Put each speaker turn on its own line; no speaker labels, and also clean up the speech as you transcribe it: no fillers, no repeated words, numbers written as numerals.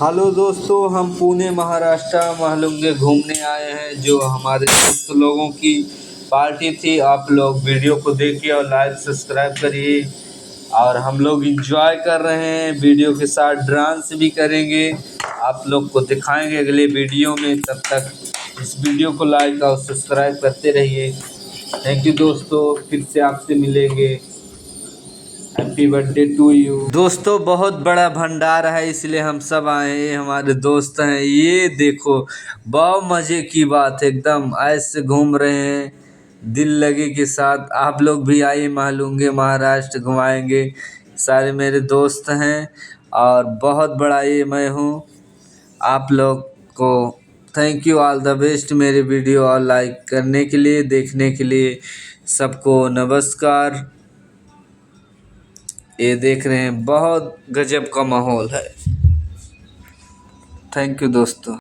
Hello दोस्तों, हम पुणे महाराष्ट्र महालुंगे घूमने आए हैं। जो हमारे दोस्त लोगों की पार्टी थी। आप लोग वीडियो को देखिए और लाइक सब्सक्राइब करिए। और हम लोग एंजॉय कर रहे हैं, वीडियो के साथ डांस भी करेंगे। आप लोग को दिखाएंगे अगले वीडियो में। तब तक इस वीडियो को लाइक और सब्सक्राइब करते रहिए। थैंक यू दोस्तों, फिर से आपसे मिलेंगे। Happy birthday to you. दोस्तों बहुत बड़ा भंडारा है, इसलिए हम सब आए हैं। हमारे दोस्त हैं, ये देखो बहुत मज़े की बात है। एकदम ऐसे घूम रहे हैं दिल लगे के साथ। आप लोग भी आइए, महालुंगे महाराष्ट्र घुमाएंगे। सारे मेरे दोस्त हैं और बहुत बड़ा ये मैं हूँ। आप लोग को thank you, all the best. मेरे वीडियो और लाइक करने के लिए, देखने के लिए सबको नमस्कार। ये देख रहे हैं, बहुत गजब का माहौल है। थैंक यू दोस्तों।